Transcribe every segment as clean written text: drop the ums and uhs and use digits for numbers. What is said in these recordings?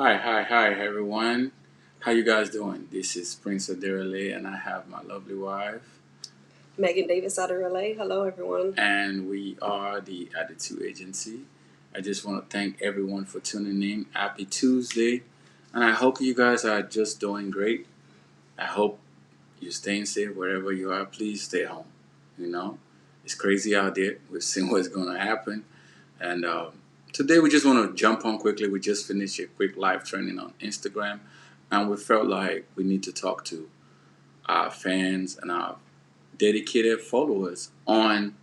Hi, everyone. How you guys doing? This is Prince Adirale, and I have my lovely wife, Megan Davis out of Relay. Hello, everyone. and we are the Attitude Agency. I just want to thank everyone for tuning in. Happy Tuesday, and I hope you guys are just doing great. I hope you're staying safe wherever you are. Please stay home. You know, it's crazy out there. We've seen what's going to happen, and today we just want to jump on quickly. We just finished a quick live training on Instagram, and we felt like we need to talk to our fans and our dedicated followers on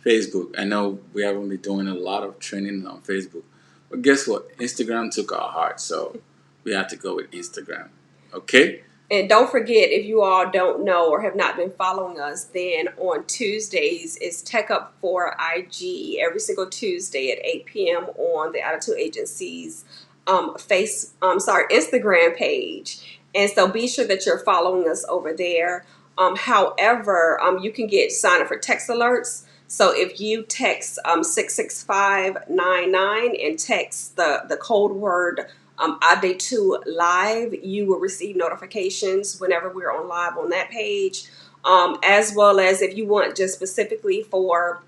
Facebook. I know we haven't been doing a lot of training on Facebook, but guess what? Instagram took our heart, so we had to go with Instagram. Okay? And don't forget, if you all don't know or have not been following us, then on Tuesdays is Tech Up for IG every single Tuesday at 8 p.m. on the Attitude Agency's Instagram page. And so be sure that you're following us over there. However, you can get sign up for text alerts. So if you text 66599 and text the code word ID2 Live, you will receive notifications whenever we're on live on that page. As well as if you want just specifically for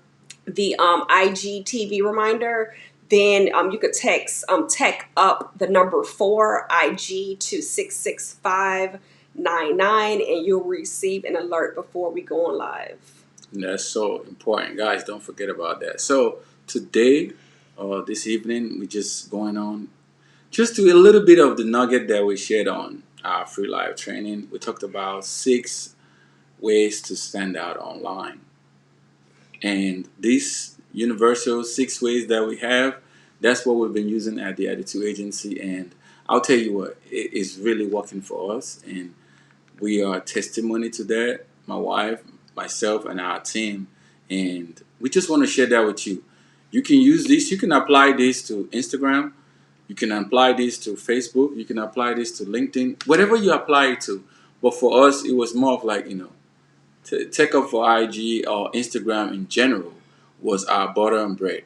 the IGTV reminder, then you could text tech up the number 4 IG to 66599 and you'll receive an alert before we go on live. And that's so important. Guys, don't forget about that. So, today, this evening, we're just going on just to a little bit of the nugget that we shared on our free live training. We talked about 6 ways to stand out online. And these universal 6 ways that we have, that's what we've been using at the Attitude Agency. And I'll tell you what, it is really working for us. And we are testimony to that, my wife, myself, and our team. And we just want to share that with you. You can use this, you can apply this to Instagram, you can apply this to Facebook, you can apply this to LinkedIn, whatever you apply it to. But for us, it was more of like, to take up for IG or Instagram in general was our butter and bread.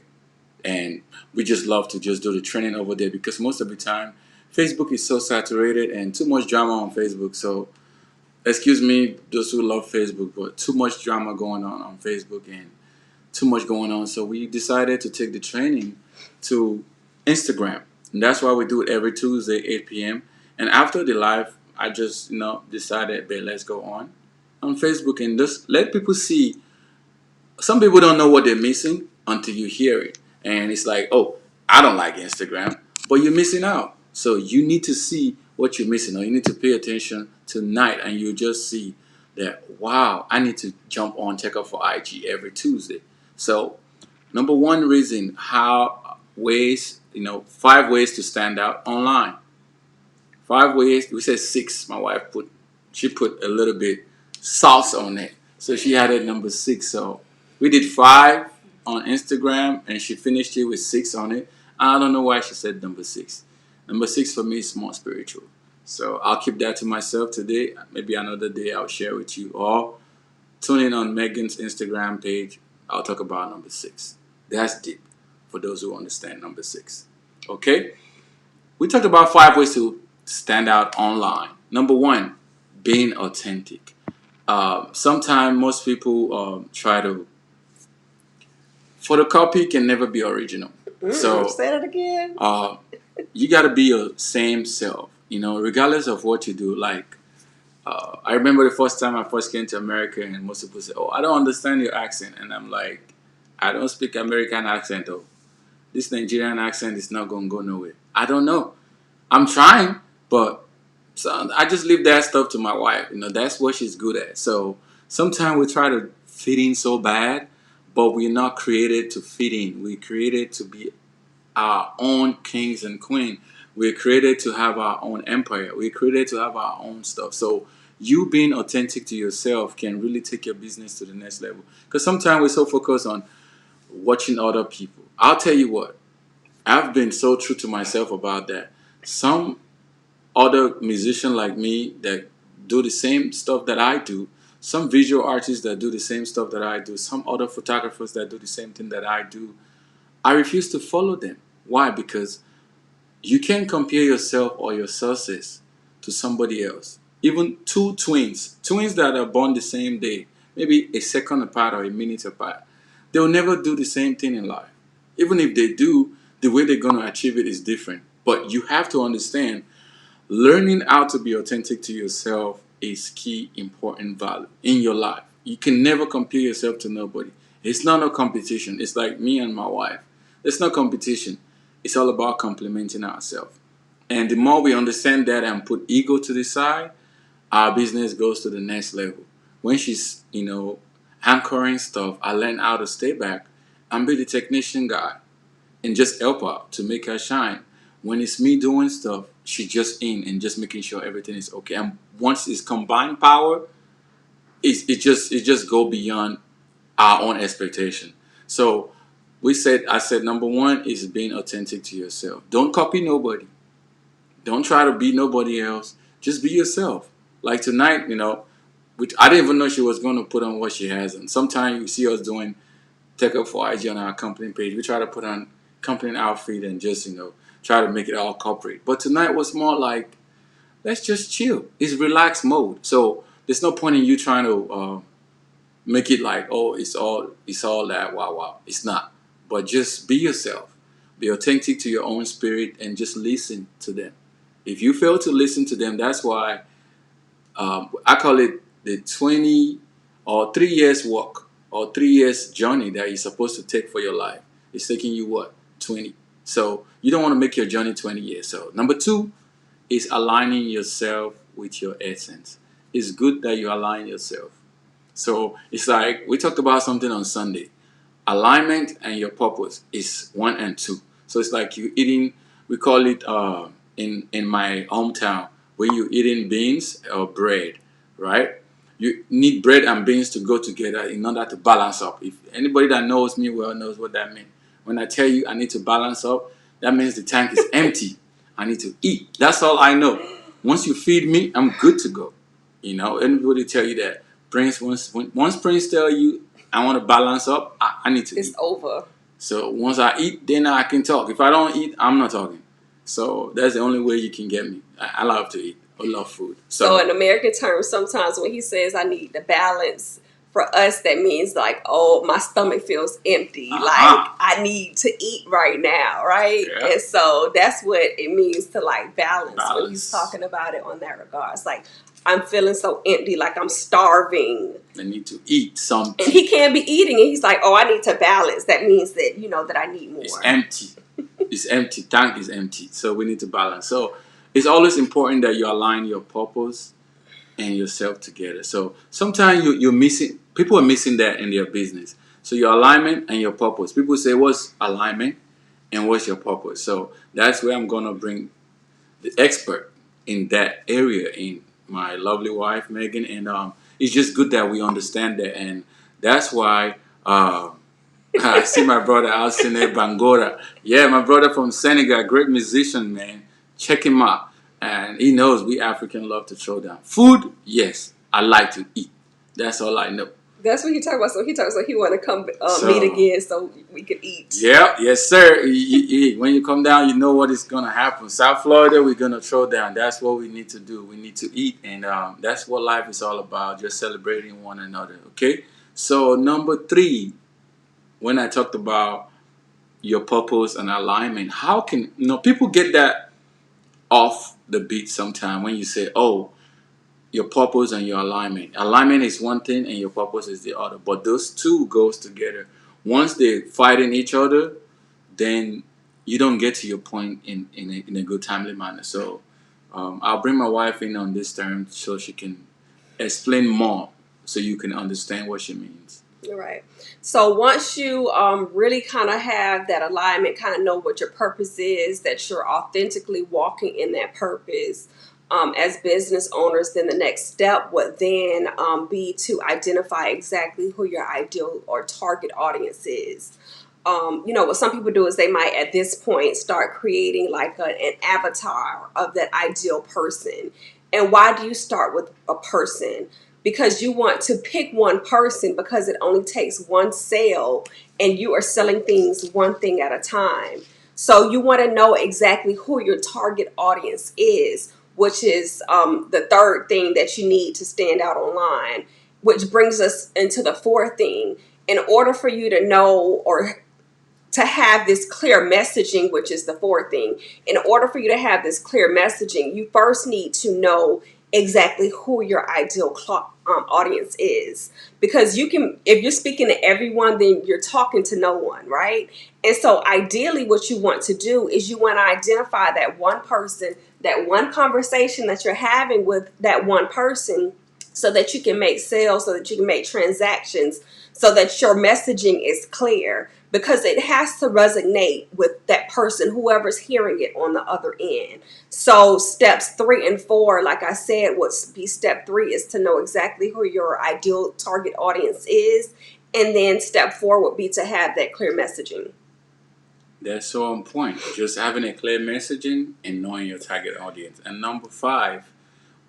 And we just love to just do the training over there because most of the time, Facebook is so saturated and too much drama on Facebook. So, excuse me, those who love Facebook, but too much drama going on Facebook and too much going on. So, we decided to take the training to Instagram. And that's why we do it every Tuesday, 8 p.m. And after the live, I just, decided, but let's go on Facebook and just let people see. Some people don't know what they're missing until you hear it. And it's like, oh, I don't like Instagram, but you're missing out. So you need to see what you're missing, or you need to pay attention tonight, and you just see that, wow, I need to jump on Check Out for IG every Tuesday. So, number one reason, 5 ways to stand out online. 5 ways, we said 6. My wife she put a little bit sauce on it. So she added number 6. So we did 5 on Instagram and she finished it with 6 on it. I don't know why she said number 6. Number 6 for me is more spiritual. So I'll keep that to myself today. Maybe another day I'll share with you. Or tune in on Megan's Instagram page. I'll talk about number 6. That's deep for those who understand number 6. Okay? We talked about 5 ways to stand out online. Number one, being authentic. Sometimes most people try to photocopy can never be original. So Say that again. You got to be your same self. Regardless of what you do. Like I remember the first time I first came to America, and most people say, "Oh, I don't understand your accent," and I'm like, "I don't speak American accent though. This Nigerian accent is not gonna go nowhere." I don't know. I'm trying, but so I just leave that stuff to my wife. That's what she's good at. So sometimes we try to fit in so bad, but we're not created to fit in. We're created to be our own kings and queen. We're created to have our own empire. We're created to have our own stuff. So you being authentic to yourself can really take your business to the next level. Because sometimes we're so focused on watching other people. I'll tell you what, I've been so true to myself about that. Some other musician like me that do the same stuff that I do, some visual artists that do the same stuff that I do, some other photographers that do the same thing that I do, I refuse to follow them. Why? Because You can't compare yourself or your success to somebody else. Even two twins that are born the same day, maybe a second apart or a minute apart, they'll never do the same thing in life. Even if they do, the way they're going to achieve it is different. But you have to understand, learning how to be authentic to yourself is key important value in your life. You can never compare yourself to nobody. It's not a competition. It's like me and my wife. It's not competition. It's all about complementing ourselves. And the more we understand that and put ego to the side, our business goes to the next level. When she's, anchoring stuff, I learn how to stay back and be the technician guy and just help her to make her shine. When it's me doing stuff, she just in and just making sure everything is okay. And once it's combined power, it just go beyond our own expectation. So I said number one is being authentic to yourself. Don't copy nobody. Don't try to be nobody else. Just be yourself. Like tonight, which I didn't even know she was going to put on what she has. And sometimes you see us doing take up for IG on our company page. We try to put on company outfit and just, try to make it all corporate. But tonight was more like, let's just chill. It's relaxed mode. So there's no point in you trying to make it like, oh, it's all that, wow, wow. It's not. But just be yourself. Be authentic to your own spirit and just listen to them. If you fail to listen to them, that's why I call it the 20 or 3 years walk or 3 years journey that you're supposed to take for your life. It's taking you what? 20. So you don't want to make your journey 20 years. So number two is aligning yourself with your essence. It's good that you align yourself. So it's like we talked about something on Sunday. Alignment and your purpose is one and two. So it's like you eating. We call it in my hometown when you eating beans or bread, right? You need bread and beans to go together in order to balance up. If anybody that knows me well knows what that means. When I tell you I need to balance up, that means the tank is empty. I need to eat. That's all I know. Once you feed me, I'm good to go. Anybody tell you that. Once Prince tell you I want to balance up, I need to It's eat. over. So once I eat, then I can talk. If I don't eat, I'm not talking. So that's the only way you can get me. I love to eat. I love food. So So in American terms, sometimes when he says I need the balance, for us that means like, oh, my stomach feels empty. Like uh-huh. I need to eat right now, right? Yeah. And so that's what it means to like balance when he's Balance. talking about it on that regard. It's like I'm feeling so empty, like I'm starving. I need to eat something. And he can't be eating and he's like, oh, I need to balance. That means that, that I need more. It's empty. It's empty. Tank is empty. So we need to balance. So it's always important that you align your purpose and yourself together. So sometimes you're missing, people are missing that in their business. So your alignment and your purpose. People say, what's alignment and what's your purpose? So that's where I'm going to bring the expert in that area in my lovely wife, Megan. And it's just good that we understand that. And that's why I see my brother Alcine Bangora. Yeah, my brother from Senegal, great musician, man. Check him out. And he knows we African love to throw down. Food, yes. I like to eat. That's all I know. That's what he talked about. So he talks like he want to come So, meet again so we could eat. Yeah, yes, sir. When you come down, you know what is going to happen. South Florida, we're going to throw down. That's what we need to do. We need to eat. And that's what life is all about, just celebrating one another. Okay? So, number three, when I talked about your purpose and alignment, how can, people get that off the beat sometime when you say, oh, your purpose and your alignment. Alignment is one thing and your purpose is the other. But those two goes together. Once they fighting each other, then you don't get to your point in a good timely manner. So I'll bring my wife in on this term so she can explain more so you can understand what she means. Right. So once you really kind of have that alignment, kind of know what your purpose is, that you're authentically walking in that purpose as business owners, then the next step would then be to identify exactly who your ideal or target audience is. What some people do is they might at this point start creating like an avatar of that ideal person. And why do you start with a person? Because you want to pick one person because it only takes one sale and you are selling things one thing at a time. So you want to know exactly who your target audience is, which is the third thing that you need to stand out online, which brings us into the fourth thing. In order for you to know or to have this clear messaging, which is the fourth thing, in order for you to have this clear messaging, you first need to know exactly who your ideal audience is. Because you can, if you're speaking to everyone, then you're talking to no one, right? And so, ideally, what you want to do is you want to identify that one person, that one conversation that you're having with that one person, so that you can make sales, so that you can make transactions, so that your messaging is clear, because it has to resonate with that person, whoever's hearing it on the other end. So steps 3 and 4, like I said, would be step 3 is to know exactly who your ideal target audience is. And then step 4 would be to have that clear messaging. That's so on point. Just having a clear messaging and knowing your target audience. And number 5,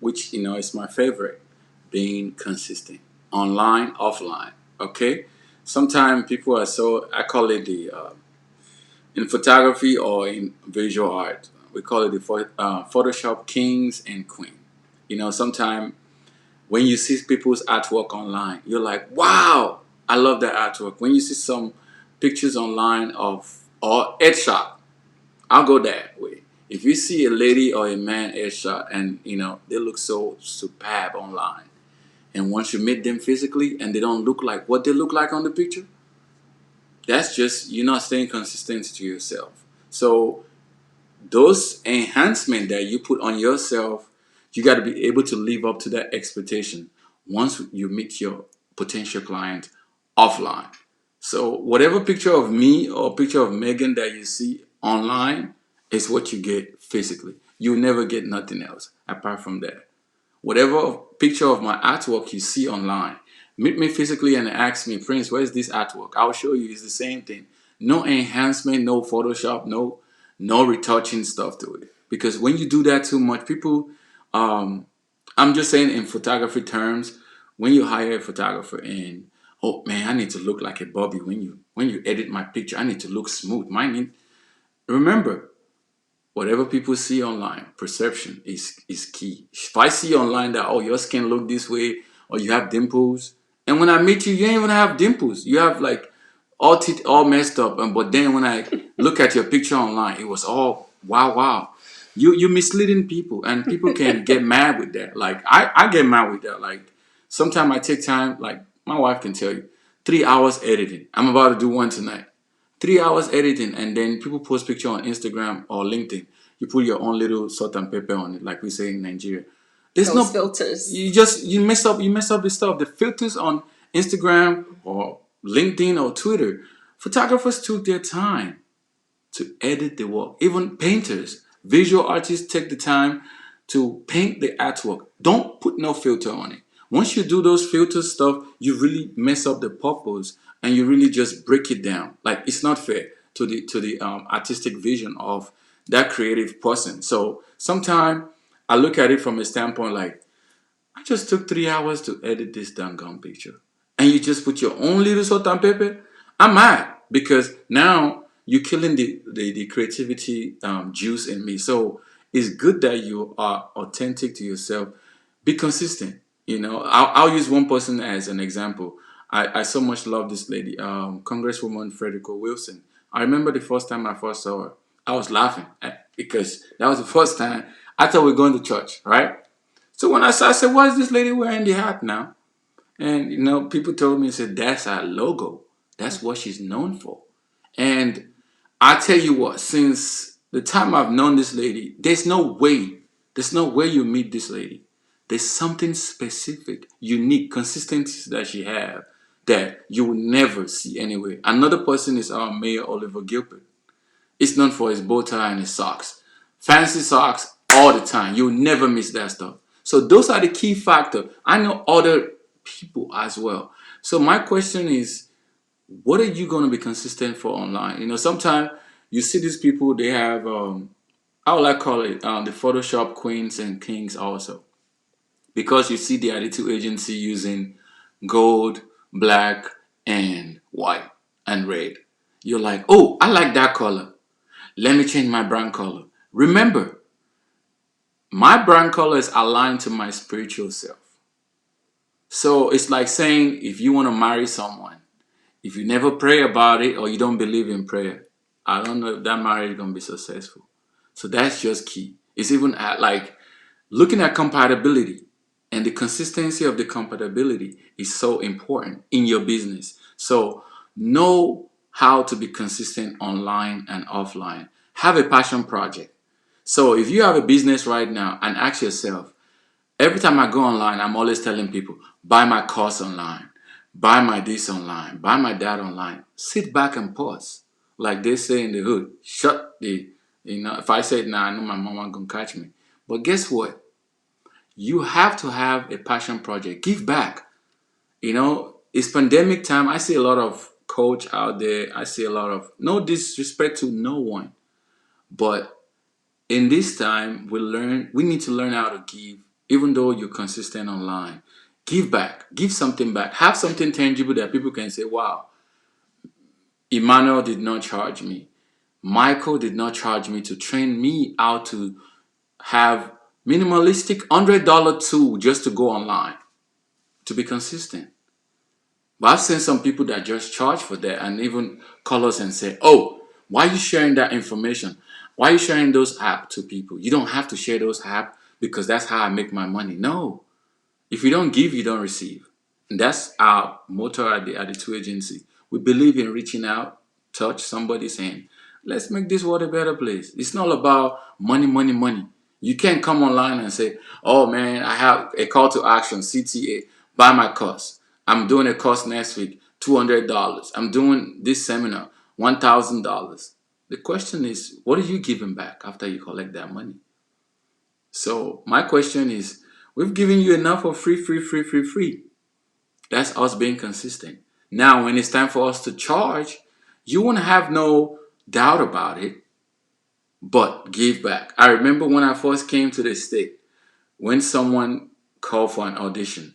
which is my favorite, being consistent, online, offline. Okay, sometimes people are so, I call it the in photography or in visual art, we call it the Photoshop kings and queen. Sometimes when you see people's artwork online, you're like, wow, I love that artwork. When you see some pictures online of or headshot, I'll go that way. If you see a lady or a man headshot and they look so superb online, and once you meet them physically and they don't look like what they look like on the picture, that's just you're not staying consistent to yourself. So those enhancement that you put on yourself, you got to be able to live up to that expectation once you meet your potential client offline. So whatever picture of me or picture of Megan that you see online is what you get physically. You'll never get nothing else apart from that. Whatever picture of my artwork you see online, meet me physically and ask me, Prince, where's this artwork? I'll show you. It's the same thing. No enhancement, no Photoshop, no retouching stuff to it. Because when you do that too much, people, um, I'm just saying in photography terms, when you hire a photographer and oh man, I need to look like a Bobby when you edit my picture, I need to look smooth. Remember, whatever people see online, perception is key. If I see online that your skin look this way or you have dimples, and when I meet you, you ain't even have dimples. You have like all teeth all messed up. And but then when I look at your picture online, it was all wow. You misleading people, and people can get mad with that. Like I get mad with that. Like sometimes I take time. Like my wife can tell you, 3 hours editing. I'm about to do one tonight. 3 hours editing, and then people post picture on Instagram or LinkedIn. You put your own little salt and pepper on it, like we say in Nigeria. There's Those no filters. you mess up the stuff. The filters on Instagram or LinkedIn or Twitter. Photographers took their time to edit the work. Even painters, visual artists take the time to paint the artwork. Don't put no filter on it. Once you do those filter stuff, you really mess up the purpose and you really just break it down. Like it's not fair to the artistic vision of that creative person. So sometimes I look at it from a standpoint like I just took 3 hours to edit this doggone picture. And you just put your own little salt and pepper. I'm mad because now you're killing the creativity juice in me. So it's good that you are authentic to yourself. Be consistent. I'll use one person as an example. I so much love this lady, Congresswoman Frederica Wilson. I remember the first time I first saw her, I was laughing because that was the first time I thought we were going to church, right? So when I saw, I said, "Why is this lady wearing the hat now?" And people told me, said, "That's our logo. That's what she's known for." And I tell you what, since the time I've known this lady, there's no way you meet this lady. There's something specific, unique, consistency that she have that you will never see anywhere. Another person is our Mayor Oliver Gilbert. It's known for his bow tie and his socks. Fancy socks all the time. You'll never miss that stuff. So those are the key factor. I know other people as well. So my question is, what are you going to be consistent for online? Sometimes you see these people, they have, how will I call it, the Photoshop queens and kings also. Because you see the additive agency using gold, black, and white, and red. You're like, oh, I like that color. Let me change my brand color. Remember, my brand color is aligned to my spiritual self. So it's like saying if you want to marry someone, if you never pray about it or you don't believe in prayer, I don't know if that marriage is gonna be successful. So that's just key. It's even at like looking at compatibility, and the consistency of the compatibility is so important in your business. So know how to be consistent online and offline. Have a passion project. So if you have a business right now and ask yourself, every time I go online, I'm always telling people, buy my course online, buy my this online, buy my that online. Sit back and pause. Like they say in the hood, shut the, if I say it now, I know my mama gonna catch me. But guess what? You have to have a passion project. Give back. It's pandemic time. I see a lot of coach out there. I see a lot of, no disrespect to no one, but in this time we need to learn how to give, even though you're consistent online. Give back, give something back, have something tangible that people can say, wow, Emmanuel did not charge me, Michael did not charge me to train me how to have minimalistic $100 tool just to go online to be consistent. But I've seen some people that just charge for that and even call us and say, oh, why are you sharing that information? Why are you sharing those apps to people? You don't have to share those apps because that's how I make my money. No. If you don't give, you don't receive. And that's our motto at the Two Agency. We believe in reaching out, touch somebody's hand. Let's make this world a better place. It's not about money, money, money. You can't come online and say, oh man, I have a call to action, CTA, buy my course. I'm doing a course next week, $200. I'm doing this seminar, $1,000. The question is, what are you giving back after you collect that money? So my question is, we've given you enough of free, free, free, free, free. That's us being consistent. Now, when it's time for us to charge, you won't have no doubt about it, but give back. I remember when I first came to the state, when someone called for an audition,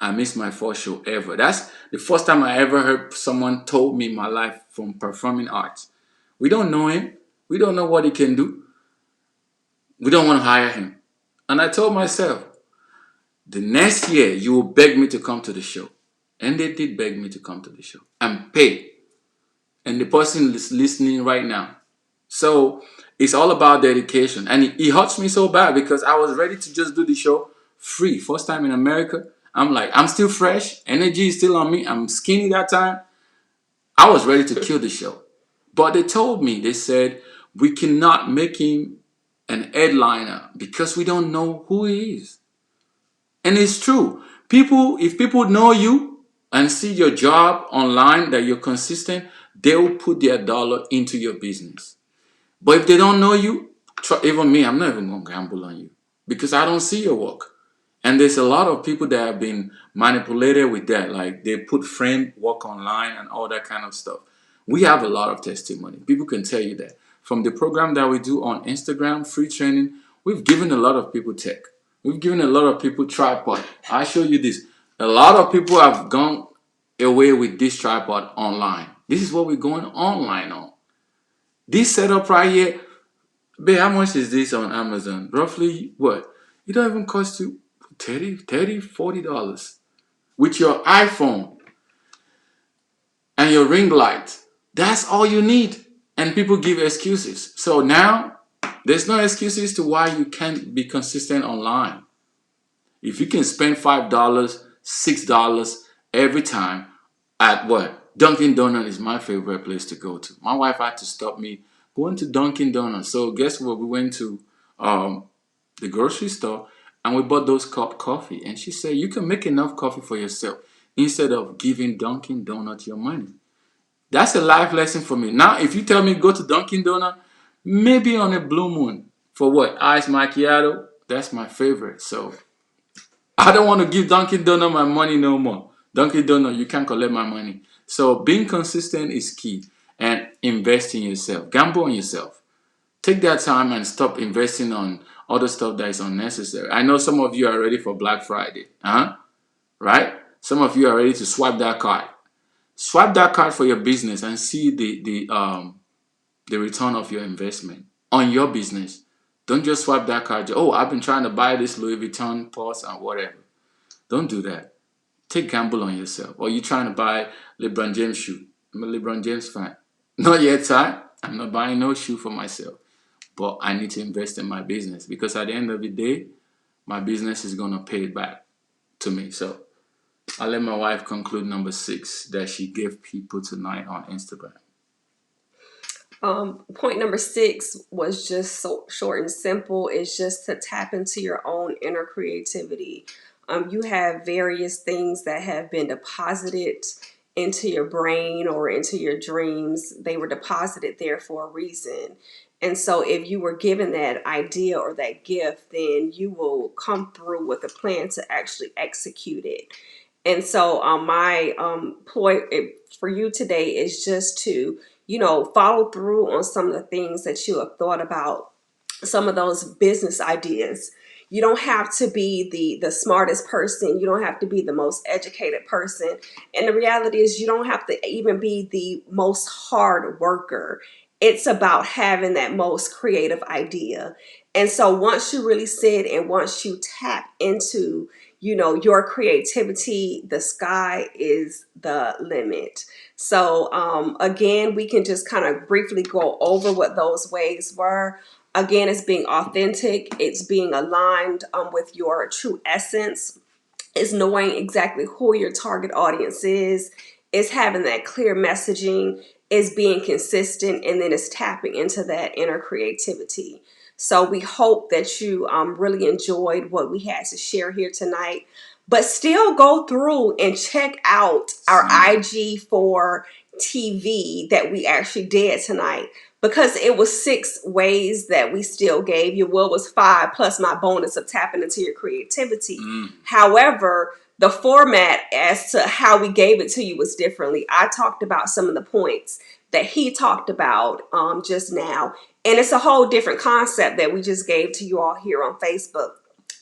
I missed my first show ever. That's the first time I ever heard someone told me my life from performing arts. We don't know him. We don't know what he can do. We don't want to hire him. And I told myself, the next year, you will beg me to come to the show. And they did beg me to come to the show and pay. And the person is listening right now. So it's all about dedication. And it hurts me so bad because I was ready to just do the show free. First time in America. I'm like, I'm still fresh. Energy is still on me. I'm skinny that time. I was ready to kill the show. But they told me, they said, we cannot make him an headliner because we don't know who he is. And it's true. If people know you and see your job online that you're consistent, they will put their dollar into your business. But if they don't know you, even me, I'm not even going to gamble on you because I don't see your work. And there's a lot of people that have been manipulated with that. Like they put friend work online and all that kind of stuff. We have a lot of testimony. People can tell you that. From the program that we do on Instagram, free training, we've given a lot of people tech. We've given a lot of people tripod. I show you this. A lot of people have gone away with this tripod online. This is what we're going online on. This setup right here, babe, how much is this on Amazon? Roughly what? It don't even cost you $40 with your iPhone and your ring light. That's all you need. And people give excuses. So now there's no excuses to why you can't be consistent online. If you can spend $5, $6 every time at what? Dunkin' Donuts is my favorite place to go to. My wife had to stop me going to Dunkin' Donuts. So guess what? We went to the grocery store and we bought those cup coffee. And she said, you can make enough coffee for yourself instead of giving Dunkin' Donuts your money. That's a life lesson for me. Now, if you tell me go to Dunkin' Donuts, maybe on a blue moon for what? Ice macchiato. That's my favorite. So I don't want to give Dunkin' Donuts my money no more. Dunkin' Donuts, you can't collect my money. So being consistent is key, and invest in yourself. Gamble on yourself. Take that time and stop investing on other stuff that is unnecessary. I know some of you are ready for Black Friday. Right? Some of you are ready to swipe that card. Swipe that card for your business and see the the return of your investment on your business. Don't just swipe that card. Oh, I've been trying to buy this Louis Vuitton purse and whatever. Don't do that. Take gamble on yourself. Or you trying to buy LeBron James shoe. I'm a LeBron James fan. Not yet, Ty. I'm not buying no shoe for myself. But I need to invest in my business because at the end of the day, my business is gonna pay it back to me. So I'll let my wife conclude number 6 that she gave people tonight on Instagram. Point number 6 was just so short and simple. It's just to tap into your own inner creativity. You have various things that have been deposited into your brain or into your dreams. They were deposited there for a reason. And so if you were given that idea or that gift, then you will come through with a plan to actually execute it. And so my point for you today is just to, follow through on some of the things that you have thought about, some of those business ideas. You don't have to be the smartest person. You don't have to be the most educated person. And the reality is you don't have to even be the most hard worker. It's about having that most creative idea. And so once you really sit and once you tap into, your creativity, the sky is the limit. So again, we can just kind of briefly go over what those ways were. Again, it's being authentic. It's being aligned with your true essence. It's knowing exactly who your target audience is. It's having that clear messaging. It's being consistent, and then it's tapping into that inner creativity. So we hope that you really enjoyed what we had to share here tonight. But still go through and check out our IG4 TV that we actually did tonight, because it was 6 ways that we still gave you. Well, it was 5 plus my bonus of tapping into your creativity. However, the format as to how we gave it to you was differently. I talked about some of the points that he talked about just now. And it's a whole different concept that we just gave to you all here on Facebook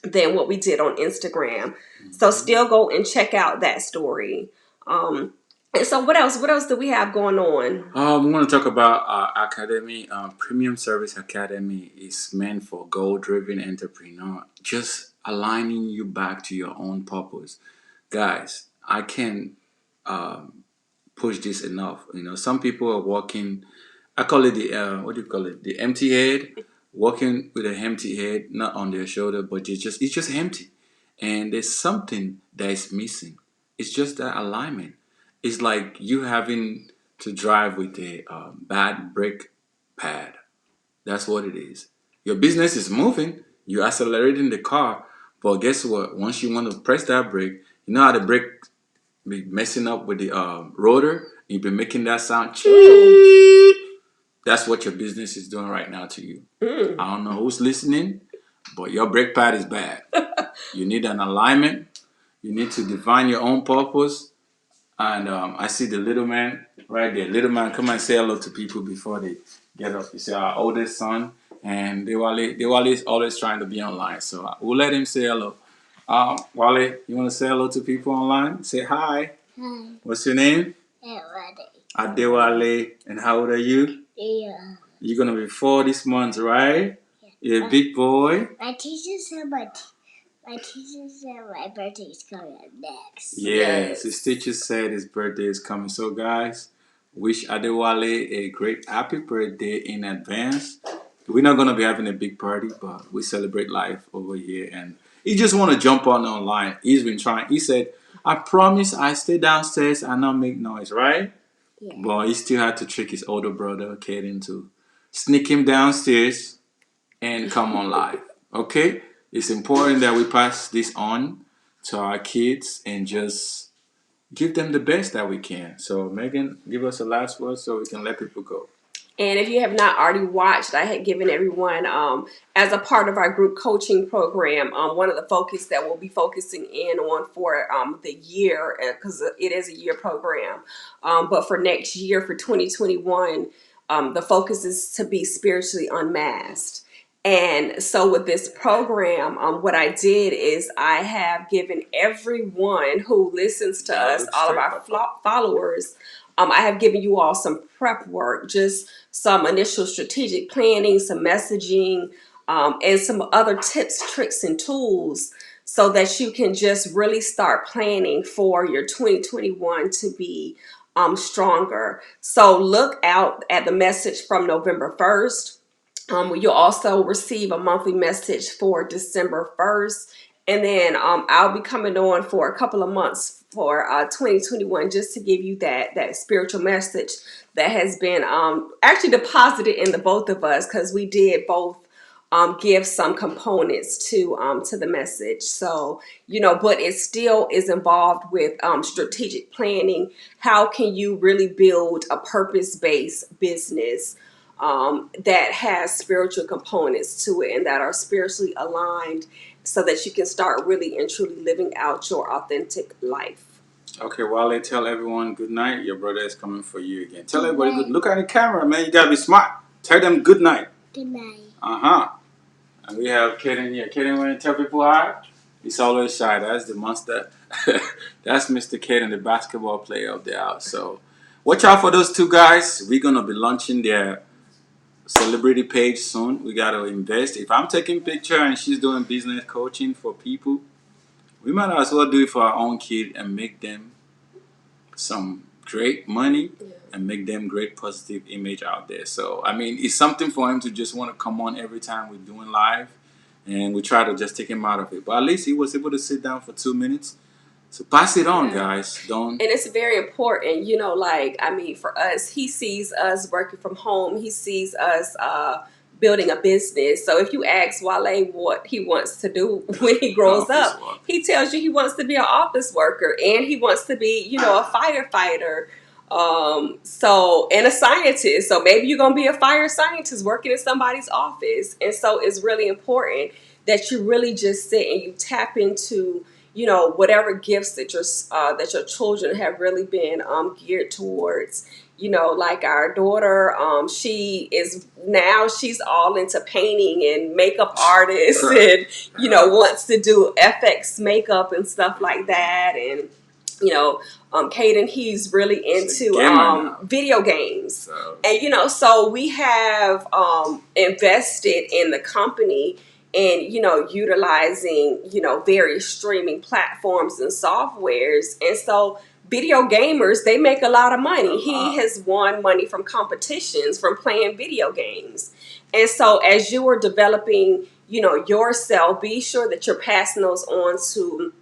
than what we did on Instagram. So still go and check out that story. And so what else? What else do we have going on? We want to talk about our academy. Premium Service Academy is meant for goal-driven entrepreneur, just aligning you back to your own purpose. Guys, I can't push this enough. Some people are walking. I call it the what do you call it? The empty head, walking with an empty head, not on their shoulder, but it's just empty, and there's something that is missing. It's just that alignment. It's like you having to drive with a bad brake pad. That's what it is. Your business is moving. You're accelerating the car, but guess what? Once you want to press that brake, you know how the brake be messing up with the rotor. You've been making that sound. That's what your business is doing right now to you. I don't know who's listening, but your brake pad is bad. You need an alignment. You need to define your own purpose. And I see the little man right there. Little man, come and say hello to people before they get up. You see our oldest son, and Dewale is always trying to be online. So we'll let him say hello. Wale, you want to say hello to people online? Say hi. Hi. What's your name? Adewale. Adewale. And how old are you? Yeah. You're going to be 4 this month, right? You're a big boy. My teacher said my birthday is coming up next. Yes, his teacher said his birthday is coming. So, guys, wish Adewale a great happy birthday in advance. We're not going to be having a big party, but we celebrate life over here. And he just want to jump on online. He's been trying. He said, I promise I stay downstairs and not make noise, right? Yeah. But he still had to trick his older brother, Kaden, to sneak him downstairs and come on live. Okay? It's important that we pass this on to our kids and just give them the best that we can. So, Megan, give us a last word so we can let people go. And if you have not already watched, I had given everyone, as a part of our group coaching program, one of the focus that we'll be focusing in on for the year, because it is a year program, but for next year, for 2021, the focus is to be spiritually unmasked. And so with this program, what I did is I have given everyone who listens to us, all of our followers, I have given you all some prep work, just some initial strategic planning, some messaging, and some other tips, tricks, and tools so that you can just really start planning for your 2021 to be stronger. So look out at the message from November 1st. You'll also receive a monthly message for December 1st. And then I'll be coming on for a couple of months for 2021 just to give you that spiritual message that has been actually deposited in the both of us, because we did both give some components to the message. So, but it still is involved with strategic planning. How can you really build a purpose-based business that has spiritual components to it and that are spiritually aligned, so that you can start really and truly living out your authentic life. Okay, Wale, tell everyone good night. Your brother is coming for you again. Tell everybody good. Look at the camera, man. You gotta be smart. Tell them good night. Good night. And we have Kaden here. Kaden, want to tell people hi? He's always shy. That's the monster. That's Mr. Kaden, the basketball player of the house. So watch out for those two guys. We're gonna be launching their celebrity page soon. We gotta invest. If I'm taking picture and she's doing business coaching for people, we might as well do it for our own kid and make them some great money and make them great positive image out there. So I mean, it's something for him to just want to come on every time we're doing live, and we try to just take him out of it. But at least he was able to sit down for 2 minutes. So pass it on, guys. Don't. And it's very important, for us, he sees us working from home. He sees us building a business. So if you ask Wale what he wants to do when he grows up, he tells you he wants to be an office worker and he wants to be, a firefighter. And a scientist. So maybe you're going to be a fire scientist working in somebody's office. And so it's really important that you really just sit and you tap into whatever gifts that your children have really been geared towards. Like our daughter, she's all into painting and makeup artists, and wants to do FX makeup and stuff like that. And Caden, he's really into video games. So. And so we have invested in the company and utilizing various streaming platforms and softwares. And so video gamers, they make a lot of money. He has won money from competitions from playing video games. And so as you are developing yourself, be sure that you're passing those on to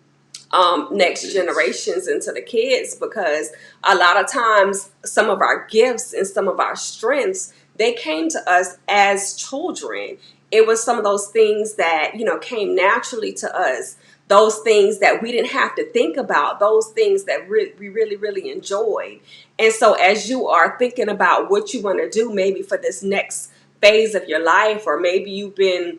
next generations and to the kids, because a lot of times some of our gifts and some of our strengths, they came to us as children. It was some of those things that came naturally to us, those things that we didn't have to think about, those things that we really, really enjoyed. And so as you are thinking about what you want to do maybe for this next phase of your life, or maybe you've been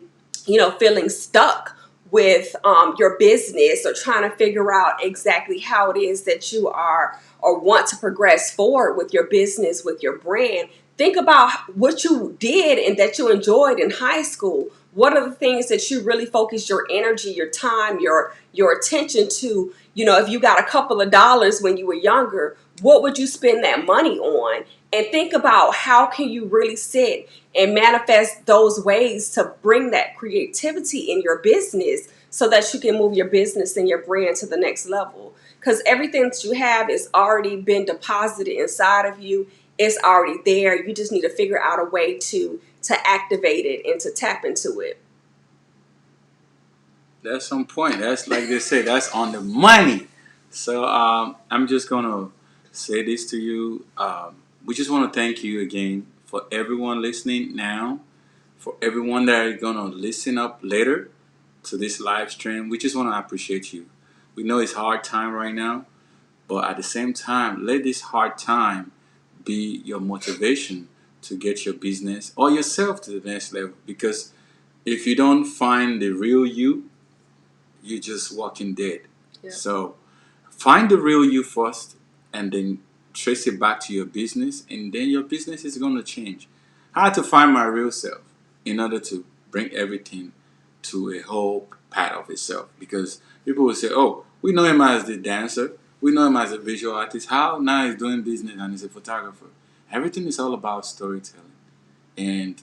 feeling stuck with your business, or trying to figure out exactly how it is that you are or want to progress forward with your business, with your brand, think about what you did and that you enjoyed in high school. What are the things that you really focused your energy, your time, your attention to? If you got a couple of dollars when you were younger, what would you spend that money on? And think about how can you really sit and manifest those ways to bring that creativity in your business so that you can move your business and your brand to the next level. Because everything that you have is already been deposited inside of you. It's already there. You just need to figure out a way to activate it and to tap into it. That's some point. That's like they say, that's on the money. So I'm just going to say this to you. We just want to thank you again for everyone listening now, for everyone that is going to listen up later to this live stream. We just want to appreciate you. We know it's hard time right now, but at the same time, let this hard time be your motivation to get your business or yourself to the next level. Because if you don't find the real you, you're just walking dead. Yeah. So find the real you first, and then trace it back to your business, and then your business is going to change. I had to find my real self in order to bring everything to a whole part of itself. Because people will say, oh, we know him as the dancer, We know him as a visual artist. How now he's doing business and he's a photographer. Everything is all about storytelling. And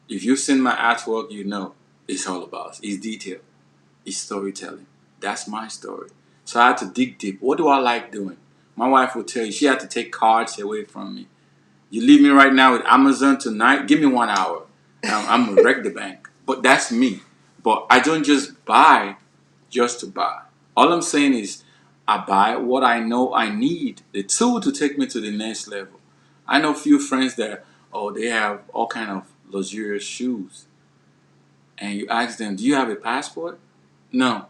if you've seen my artwork, you know it's all about it's detail, it's storytelling. That's my story. So I had to dig deep. What do I like doing? My wife would tell you she had to take cards away from me. You leave me right now with Amazon tonight, give me 1 hour. I'm gonna wreck the bank. But that's me. But I don't just buy just to buy. All I'm saying is I buy what I know I need, the tool to take me to the next level. I know few friends that they have all kind of luxurious shoes. And you ask them, do you have a passport? No.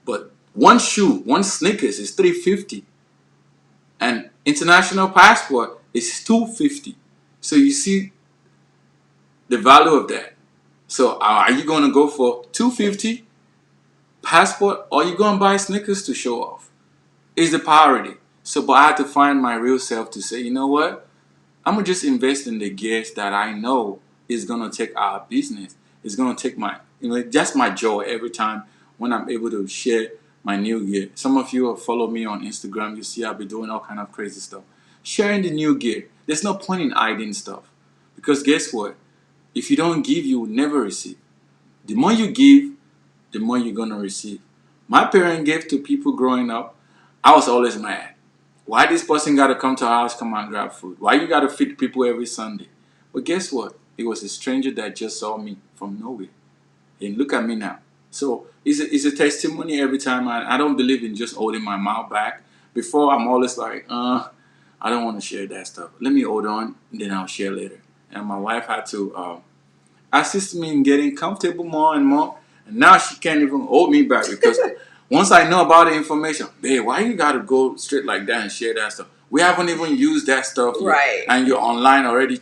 But one shoe, one sneakers is 350. And international passport is 250. So you see the value of that. So are you going to go for 250 passport, or are you going to buy sneakers to show off? Is the priority. So but I had to find my real self to say, you know what? I'm going to just invest in the gears that I know is going to take our business. It's going to take just my joy every time when I'm able to share my new gear. Some of you have followed me on Instagram. You see I'll be doing all kind of crazy stuff. Sharing the new gear. There's no point in hiding stuff. Because guess what? If you don't give, you will never receive. The more you give, the more you're going to receive. My parents gave to people growing up. I was always mad. Why this person got to come to our house, come and grab food? Why you got to feed people every Sunday? But guess what? It was a stranger that just saw me from nowhere. And look at me now. So it's a testimony every time. I don't believe in just holding my mouth back. Before, I'm always like, I don't want to share that stuff. Let me hold on, and then I'll share later. And my wife had to assist me in getting comfortable more and more. And now she can't even hold me back because once I know about the information, babe, why you got to go straight like that and share that stuff? We haven't even used that stuff yet. Right. And you're online already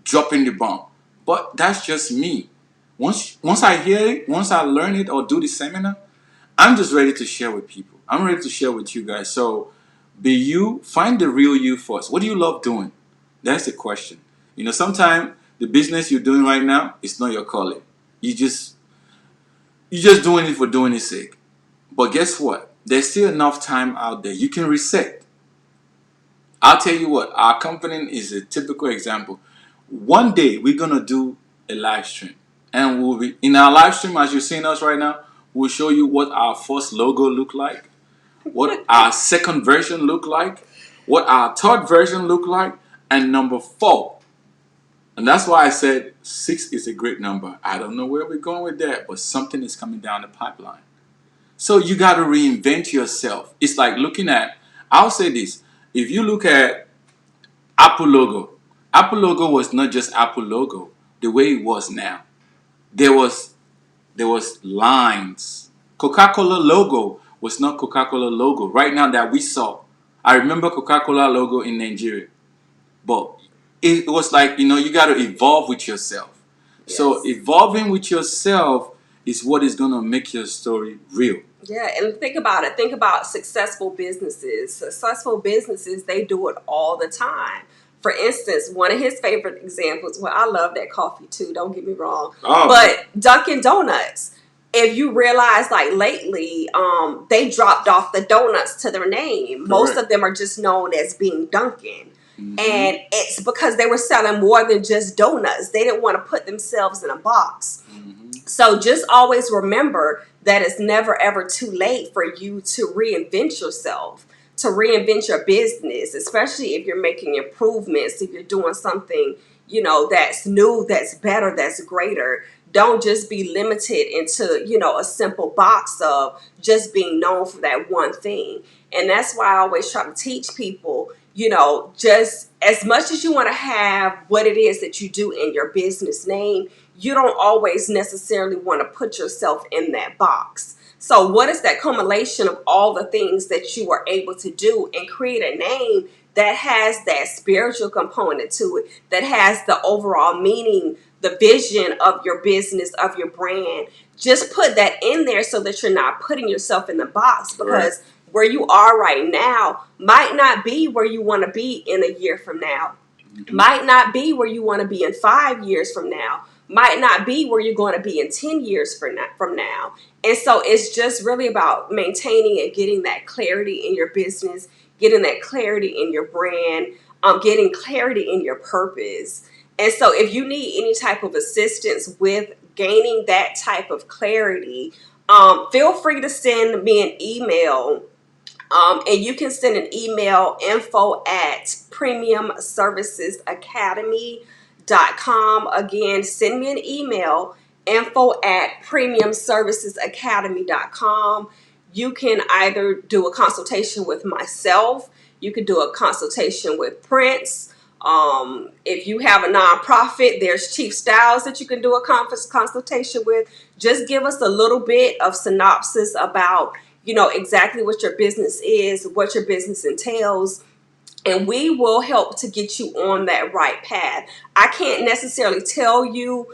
dropping the bomb. But that's just me. Once I hear it, once I learn it or do the seminar, I'm just ready to share with people. I'm ready to share with you guys. So be you, find the real you first. What do you love doing? That's the question. Sometimes the business you're doing right now is not your calling. You're just doing it for doing its sake. But guess what? There's still enough time out there. You can reset. I'll tell you what, our company is a typical example. One day we're gonna do a live stream. And we'll be in our live stream, as you're seeing us right now, we'll show you what our first logo look like, what our second version look like, what our third version look like, and number 4. And that's why I said 6 is a great number. I don't know where we're going with that, but something is coming down the pipeline. So you got to reinvent yourself. It's like I'll say this. If you look at Apple logo was not just Apple logo the way it was now. There was lines. Coca-Cola logo was not Coca-Cola logo. Right now that we saw, I remember Coca-Cola logo in Nigeria. But it was like, you got to evolve with yourself. Yes. So evolving with yourself is what is going to make your story real. Yeah, and think about it. Think about successful businesses. Successful businesses, they do it all the time. For instance, one of his favorite examples, well, I love that coffee too, don't get me wrong. Oh. But Dunkin' Donuts, if you realize like lately, they dropped off the donuts to their name. Correct. Most of them are just known as being Dunkin'. Mm-hmm. And it's because they were selling more than just donuts. They didn't want to put themselves in a box. Mm-hmm. So just always remember that it's never ever too late for you to reinvent yourself, to reinvent your business, especially if you're making improvements, if you're doing something, that's new, that's better, that's greater. Don't just be limited into, a simple box of just being known for that one thing. And that's why I always try to teach people, just as much as you want to have what it is that you do in your business name, you don't always necessarily want to put yourself in that box. So what is that culmination of all the things that you are able to do and create a name that has that spiritual component to it, that has the overall meaning, the vision of your business, of your brand? Just put that in there so that you're not putting yourself in the box, because where you are right now might not be where you want to be in a year from now, might not be where you want to be in 5 years from now. might not be where you're going to be in 10 years from now. And so it's just really about maintaining and getting that clarity in your business, getting that clarity in your brand, getting clarity in your purpose. And so if you need any type of assistance with gaining that type of clarity, feel free to send me an email. And you can send an email, info@premiumservicesacademy.com. Again, send me an email, info@premiumservicesacademy.com. You can either do a consultation with myself, you could do a consultation with Prince. If you have a nonprofit, there's Chief Styles that you can do a consultation with. Just give us a little bit of synopsis about, exactly what your business is, what your business entails, and we will help to get you on that right path. I can't necessarily tell you,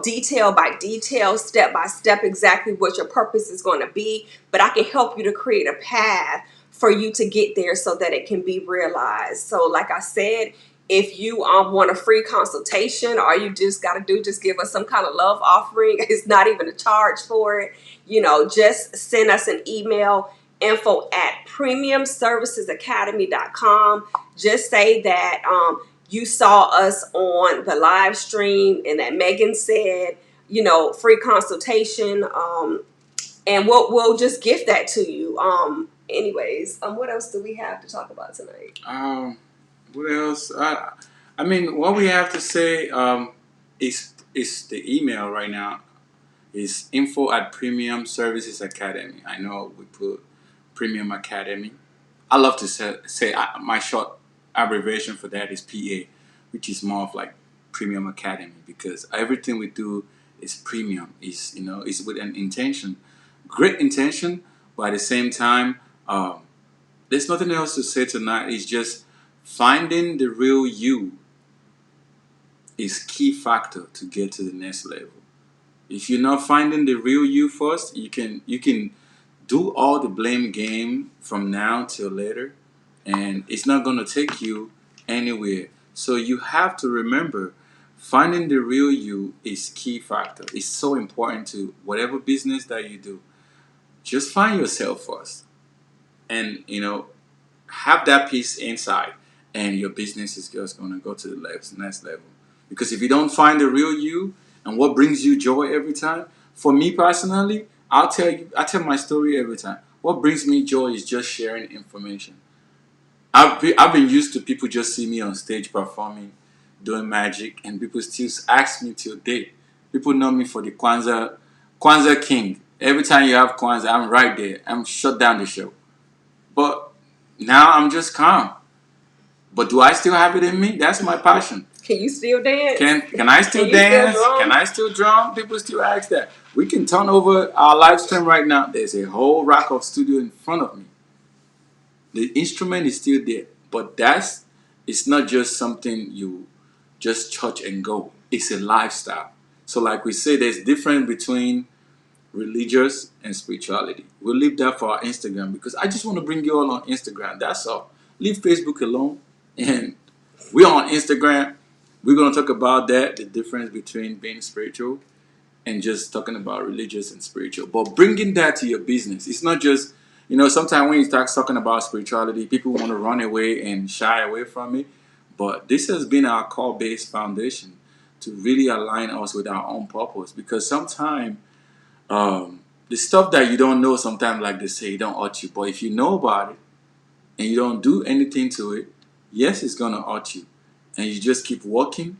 detail by detail, step by step, exactly what your purpose is going to be, but I can help you to create a path for you to get there so that it can be realized. So like I said, if you want a free consultation, all you just got to do, just give us some kind of love offering. It's not even a charge for it. Just send us an email, info@premiumservicesacademy.com. Just say that you saw us on the live stream and that Megan said, free consultation, and we'll just gift that to you. Anyways, what else do we have to talk about tonight? What else? I mean, what we have to say is the email right now is info@premiumservicesacademy. I know we put Premium Academy. I love to say my short abbreviation for that is PA, which is more of like Premium Academy, because everything we do is premium. Is is with an intention, great intention, but at the same time, there's nothing else to say tonight. It's just finding the real you is key factor to get to the next level. If you're not finding the real you first, you can do all the blame game from now till later, and it's not going to take you anywhere. So you have to remember, finding the real you is key factor. It's so important to whatever business that you do. Just find yourself first, and have that peace inside, and your business is just going to go to the next level. Because if you don't find the real you and what brings you joy every time, for me personally, I tell my story every time. What brings me joy is just sharing information. I've been used to people just see me on stage performing, doing magic, and people still ask me till date. People know me for the Kwanzaa King. Every time you have Kwanzaa, I'm right there. I'm shut down the show. But now I'm just calm. But do I still have it in me? That's my passion. Can you still dance? Can I still dance? Can I still drum? People still ask that. We can turn over our live stream right now. There's a whole rack of studio in front of me. The instrument is still there, but it's not just something you just touch and go. It's a lifestyle. So like we say, there's difference between religious and spirituality. We'll leave that for our Instagram, because I just want to bring you all on Instagram. That's all. Leave Facebook alone, and we're on Instagram. We're going to talk about that, the difference between being spiritual and just talking about religious and spiritual. But bringing that to your business, it's not just, sometimes when you start talking about spirituality, people want to run away and shy away from it. But this has been our core-based foundation to really align us with our own purpose. Because sometimes the stuff that you don't know, sometimes like they say, it don't hurt you. But if you know about it and you don't do anything to it, yes, it's going to hurt you. And you just keep working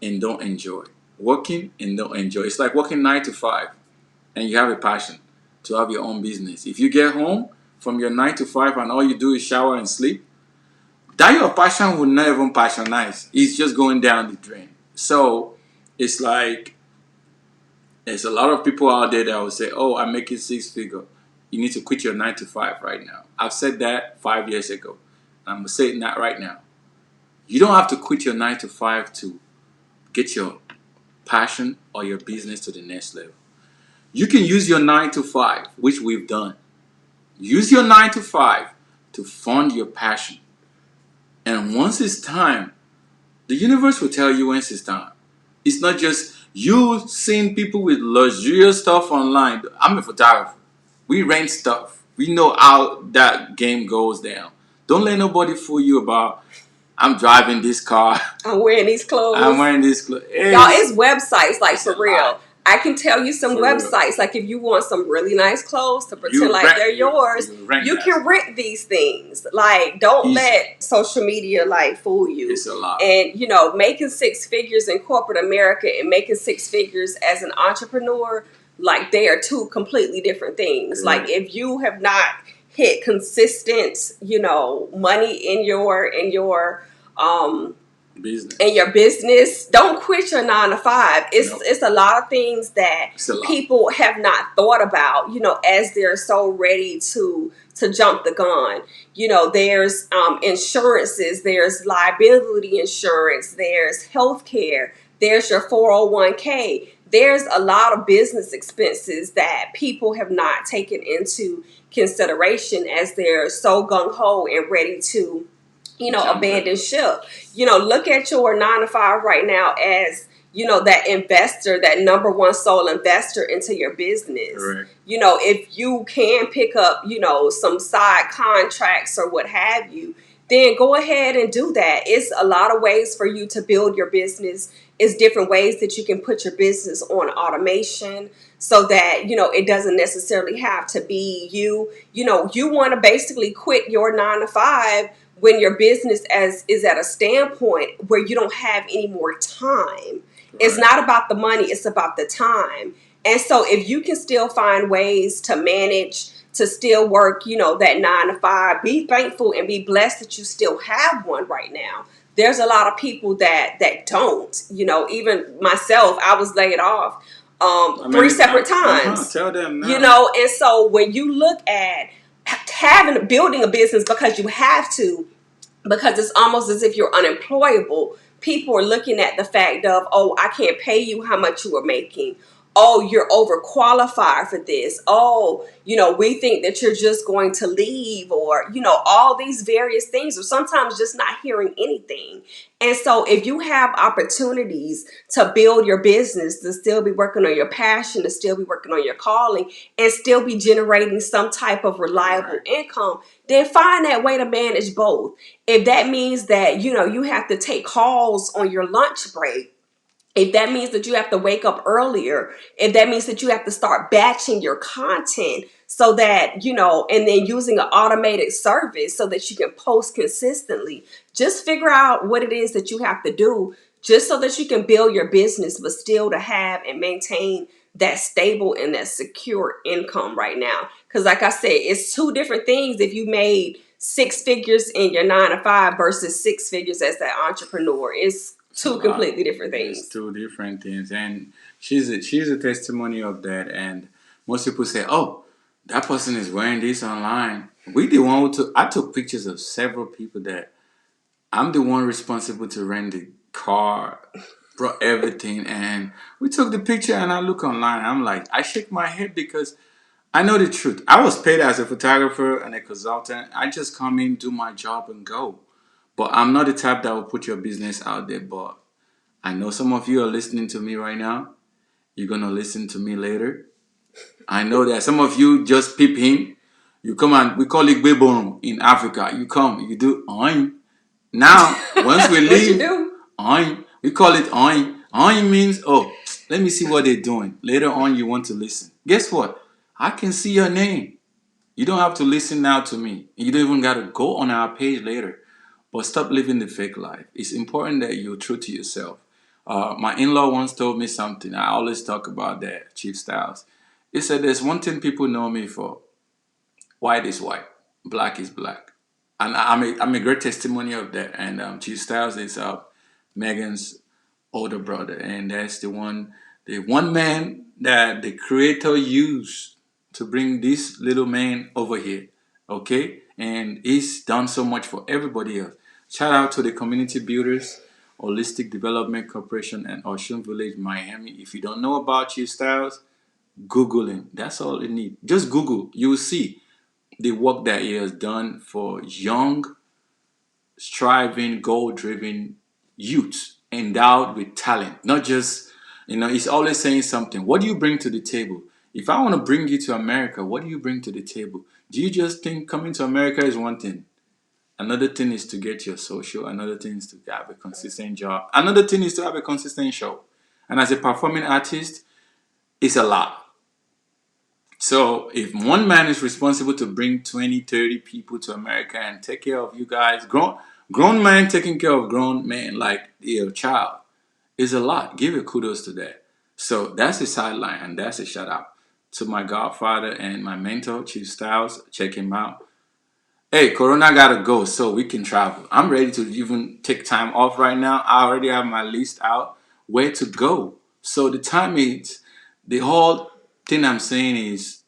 and don't enjoy. Working and don't enjoy. It's like working 9 to 5 and you have a passion to have your own business. If you get home from your 9 to 5 and all you do is shower and sleep, that your passion will not even passionize. It's just going down the drain. So it's like there's a lot of people out there that will say, oh, I'm making 6 figures. You need to quit your 9 to 5 right now. I've said that 5 years ago. I'm going to say it not right now. You don't have to quit your 9 to 5 to get your passion or your business to the next level. You can use your 9 to 5, which we've done. Use your 9 to 5 to fund your passion. And once it's time, the universe will tell you when it's time. It's not just You seen people with luxurious stuff online. I'm a photographer. We rent stuff. We know how that game goes down. Don't let nobody fool you about I'm driving this car. I'm wearing these I'm clothes. wearing this clothes. Y'all, it's websites, like, It's a for lie. real. I can tell you some For real. websites, like, if you want some really nice clothes to pretend You like rent they're yours, you rent you that can stuff. rent these things. Like, don't Easy. let social media, like, fool you. It's a lie. And, making six figures in corporate America and making six figures as an entrepreneur, like, they are two completely different things. Like, Correct. if you have not hit consistent, money um in Business. your business, don't quit your 9 to 5. It's Nope. it's a lot of things that It's a lot. people have not thought about, as they're so ready to jump the gun. There's insurances, there's liability insurance, there's healthcare, there's your 401k. There's a lot of business expenses that people have not taken into consideration as they're so gung-ho and ready to Jump it. abandon ship. Look at your 9 to 5 right now as, that investor, that number one sole investor into your business. Correct. If you can pick up, some side contracts or what have you, then go ahead and do that. It's a lot of ways for you to build your business. It's different ways that you can put your business on automation so that, it doesn't necessarily have to be you. You want to basically quit your 9 to 5 when your business is at a standpoint where you don't have any more time. It's Correct. not about the money, it's about the time. And so if you can still find ways to manage, to still work, that 9 to 5, be thankful and be blessed that you still have one right now. There's a lot of people that don't. Even myself, I was laid off How three many separate times? times. Tell them now. And so when you look at building a business because you have to, because it's almost as if you're unemployable. People are looking at the fact of, oh, I can't pay you how much you are making. Oh, you're overqualified for this. Oh, we think that you're just going to leave, or, all these various things, or sometimes just not hearing anything. And so if you have opportunities to build your business, to still be working on your passion, to still be working on your calling, and still be generating some type of reliable Correct. income, then find that way to manage both. If that means that, you have to take calls on your lunch break, if that means that you have to wake up earlier, if that means that you have to start batching your content so that, and then using an automated service so that you can post consistently, just figure out what it is that you have to do just so that you can build your business, but still to have and maintain that stable and that secure income right now. Because like I said, it's two different things if you made six figures in your 9 to 5 versus six figures as that entrepreneur. It's It's a two lot. completely different It's things. two different things, and she's a testimony of that. And most people say, "Oh, that person is wearing this online." We the one who took. I took pictures of several people that I'm the one responsible to rent the car, brought everything, and we took the picture. And I look online. I'm like, I shake my head because I know the truth. I was paid as a photographer and a consultant. I just come in, do my job, and go. But I'm not the type that will put your business out there. But I know some of you are listening to me right now. You're gonna listen to me later. I know that some of you just peep in. You come and we call it Gbebon in Africa. You come, you do oin. Now, once we What you leave, do? oin, we call it oin. Oin means, oh, let me see what they're doing. Later on, you want to listen. Guess what? I can see your name. You don't have to listen now to me. You don't even got to go on our page later. But stop living the fake life. It's important that you're true to yourself. My in-law once told me something. I always talk about that, Chief Styles. He said, "There's one thing people know me for. White is white, black is black." And I'm a great testimony of that. And Chief Styles is Megan's older brother. And that's the one man that the creator used to bring this little man over here. Okay? And he's done so much for everybody else. Shout out to the community builders, Holistic Development Corporation, and Ocean Village, Miami. If you don't know about Chief Styles, Google him. That's all you need. Just Google. You will see the work that he has done for young, striving, goal driven youth endowed with talent. Not just He's always saying something. What do you bring to the table? If I want to bring you to America, what do you bring to the table? Do you just think coming to America is one thing? Another thing is to get your social. Another thing is to have a consistent job. Another thing is to have a consistent show. And as a performing artist, it's a lot. So if one man is responsible to bring 20, 30 people to America and take care of you guys, grown man taking care of grown men like your child is a lot. Give a kudos to that. So that's a sideline and that's a shout out to my godfather and my mentor, Chief Styles. Check him out. Hey, Corona gotta go so we can travel. I'm ready to even take time off right now. I already have my list out where to go. So the time is, the whole thing I'm saying is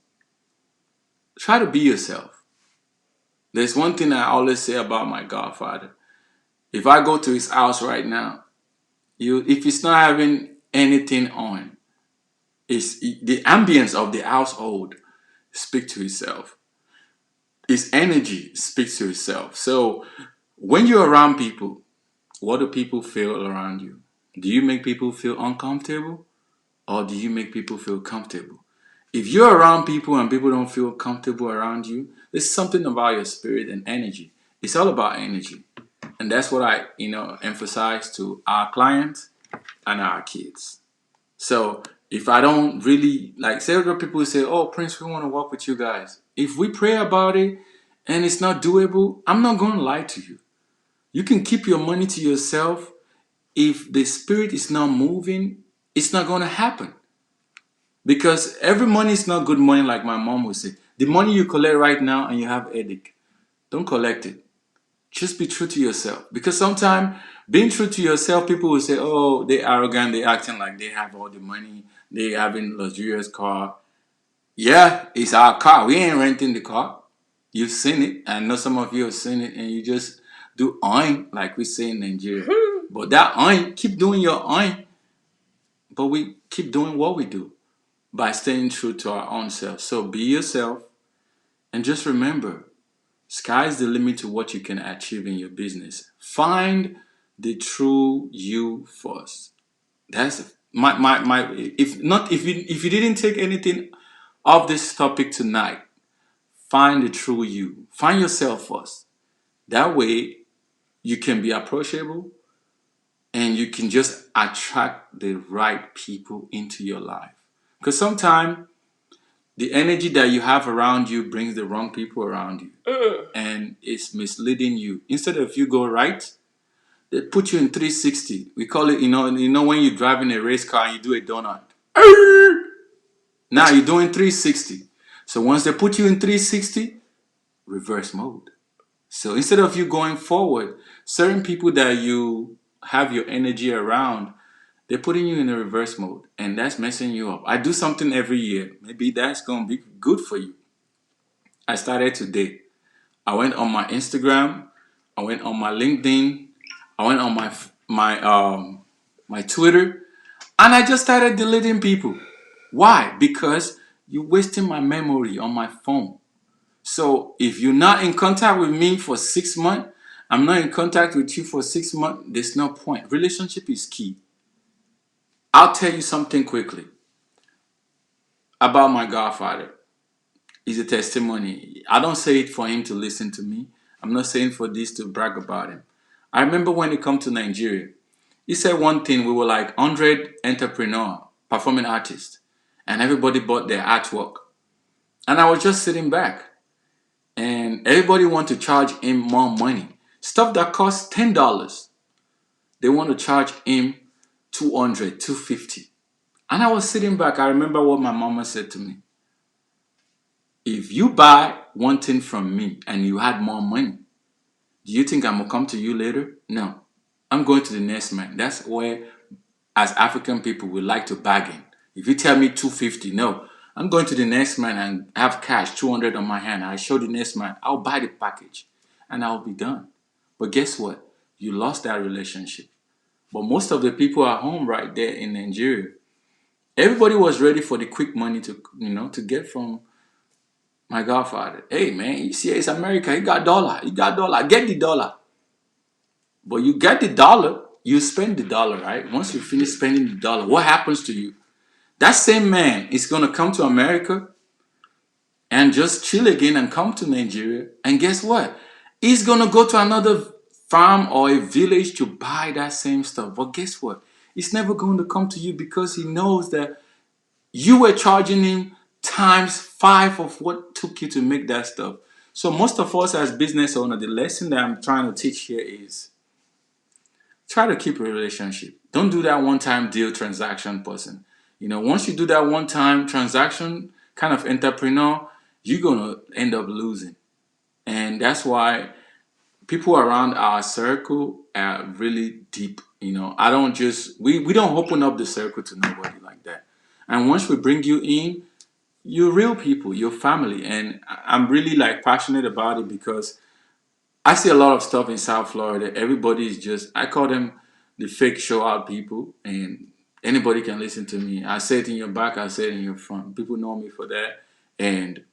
try to be yourself. There's one thing I always say about my godfather. If I go to his house right now, if he's not having anything on, it's the ambience of the household speak to itself. His energy speaks to itself. So when you're around people, what do people feel around you? Do you make people feel uncomfortable or do you make people feel comfortable? If you're around people and people don't feel comfortable around you, there's something about your spirit and energy. It's all about energy. And that's what I, emphasize to our clients and our kids. So if I don't really like several people say, "Oh, Prince, we want to work with you guys." If we pray about it and it's not doable, I'm not going to lie to you. You can keep your money to yourself. If the spirit is not moving, it's not going to happen. Because every money is not good money, like my mom would say. The money you collect right now and you have headache, don't collect it. Just be true to yourself. Because sometimes being true to yourself, people will say, "Oh, they're arrogant, they're acting like they have all the money, they having luxurious car." Yeah, it's our car. We ain't renting the car. You've seen it. I know some of you have seen it, and you just do oin like we say in Nigeria. But that oin, keep doing your oin. But we keep doing what we do by staying true to our own self. So be yourself and just remember, sky's the limit to what you can achieve in your business. Find the true you first. That's my if you didn't take anything of this topic tonight, find the true you. Find yourself first. That way you can be approachable and you can just attract the right people into your life. Because sometimes the energy that you have around you brings the wrong people around you and it's misleading you. Instead of you go right, they put you in 360. We call it, when you're driving a race car and you do a donut. Now you're doing 360. So once they put you in 360, reverse mode. So instead of you going forward, certain people that you have your energy around, they're putting you in a reverse mode and that's messing you up. I do something every year. Maybe that's going to be good for you. I started today. I went on my Instagram. I went on my LinkedIn. I went on my Twitter. And I just started deleting people. Why? Because you're wasting my memory on my phone. So if you're not in contact with me for 6 months, I'm not in contact with you for 6 months, there's no point. Relationship is key. I'll tell you something quickly about my godfather. He's a testimony. I don't say it for him to listen to me. I'm not saying for this to brag about him. I remember when he come to Nigeria, he said one thing, we were like 100 entrepreneur, performing artists, and everybody bought their artwork. And I was just sitting back, and everybody want to charge him more money. Stuff that costs $10, they want to charge him 200, 250. And I was sitting back. I remember what my mama said to me. If you buy one thing from me and you had more money, do you think I'm going to come to you later? No. I'm going to the next man. That's where, as African people, we like to bargain. If you tell me 250, no. I'm going to the next man and have cash, 200 on my hand. I show the next man, I'll buy the package and I'll be done. But guess what? You lost that relationship. But most of the people at home right there in Nigeria, everybody was ready for the quick money to get from my godfather. Hey man, you see, it's America. He got dollar. Get the dollar. But you get the dollar, you spend the dollar, right? Once you finish spending the dollar, what happens to you? That same man is gonna come to America and just chill again and come to Nigeria. And guess what? He's gonna go to another farm or a village to buy that same stuff. But guess what? He's never going to come to you because he knows that you were charging him times 5 of what took you to make that stuff. So most of us as business owners, the lesson that I'm trying to teach here is try to keep a relationship. Don't do that one-time deal transaction person. Once you do that one-time transaction kind of entrepreneur, you're gonna end up losing. And that's why people around our circle are really deep. I don't just we don't open up the circle to nobody like that. And once we bring you in, you're real people, you're family. And I'm really like passionate about it because I see a lot of stuff in South Florida. Everybody is just, I call them the fake show out people, and anybody can listen to me. I say it in your back, I say it in your front. People know me for that. And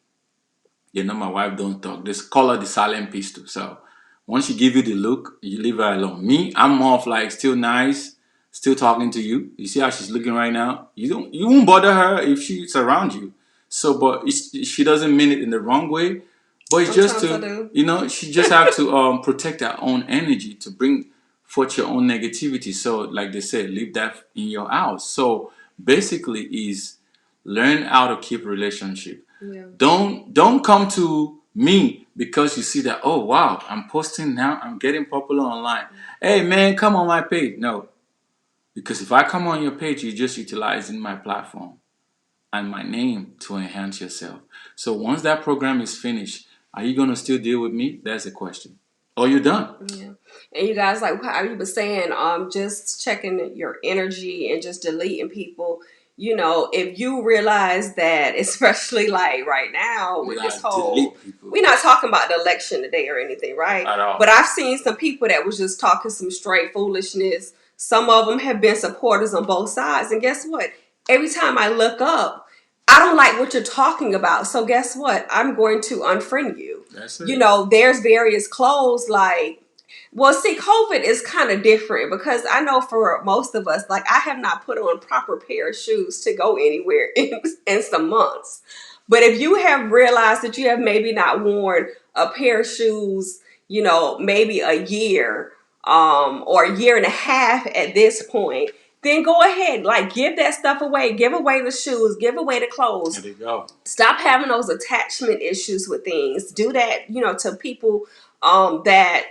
my wife don't talk. Just call her the silent pistol. So once she give you the look, you leave her alone. Me, I'm more of like still nice, still talking to you. You see how she's looking right now? You won't bother her if she's around you. So, but she doesn't mean it in the wrong way. But it's just Sometimes I to, do. she just have to protect her own energy to bring forth your own negativity. So, like they said, leave that in your house. So, basically, is learn how to keep relationship. Yeah. Don't come to me because you see that, oh wow, I'm posting now, I'm getting popular online. Hey man, come on my page. No, because if I come on your page, you're just utilizing my platform and my name to enhance yourself. So once that program is finished, are you gonna still deal with me? That's the question. Or you're done. Yeah. And you guys, like how you were saying, just checking your energy and just deleting people. If you realize that, especially like right now We with this gotta whole, delete people we're not talking about the election today or anything, right? at all. But I've seen some people that was just talking some straight foolishness. Some of them have been supporters on both sides. And guess what? Every time I look up, I don't like what you're talking about. So guess what? I'm going to unfriend you. That's it. There's various clothes like, well, see, COVID is kind of different because I know for most of us, like I have not put on proper pair of shoes to go anywhere in some months. But if you have realized that you have maybe not worn a pair of shoes, maybe a year, or a year and a half at this point, then go ahead, like give that stuff away, give away the shoes, give away the clothes. There you go. Stop having those attachment issues with things. Do that, to people that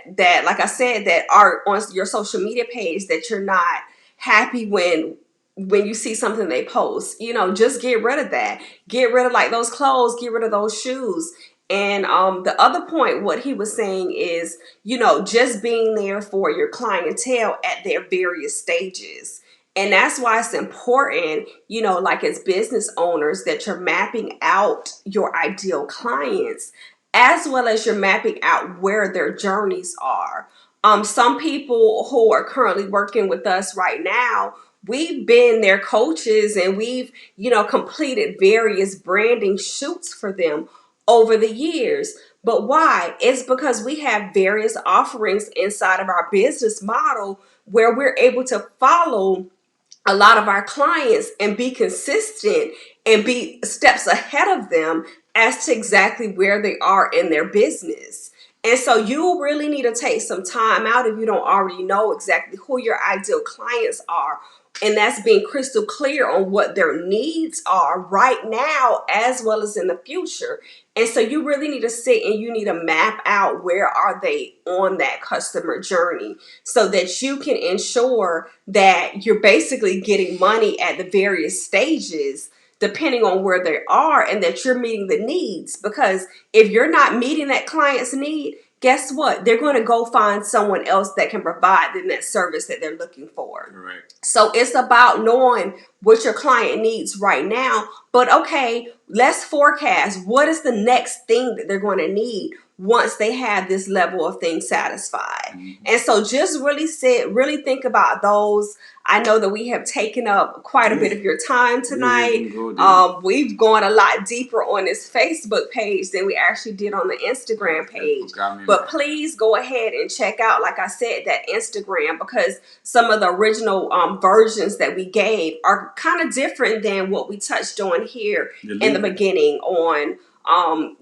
like I said, that are on your social media page that you're not happy when you see something they post. Just get rid of that. Get rid of like those clothes, get rid of those shoes. And the other point, what he was saying is, just being there for your clientele at their various stages. And that's why it's important, like as business owners, that you're mapping out your ideal clients as well as you're mapping out where their journeys are. Some people who are currently working with us right now, we've been their coaches and we've, completed various branding shoots for them over the years. But why? It's because we have various offerings inside of our business model where we're able to follow a lot of our clients and be consistent and be steps ahead of them as to exactly where they are in their business. And so you really need to take some time out if you don't already know exactly who your ideal clients are. And that's being crystal clear on what their needs are right now as well as in the future. And so you really need to sit and you need to map out where are they on that customer journey so that you can ensure that you're basically getting money at the various stages depending on where they are and that you're meeting the needs. Because if you're not meeting that client's need, guess what? They're going to go find someone else that can provide them that service that they're looking for. Correct. So it's about knowing what your client needs right now. But okay, let's forecast what is the next thing that they're going to need once they have this level of things satisfied. And so just really think about those. I know that we have taken up quite a bit of your time tonight. We've gone a lot deeper on this Facebook page than we actually did on the Instagram page. But please go ahead and check out, like I said, that Instagram, because some of the original versions that we gave are kind of different than what we touched on here in the beginning on on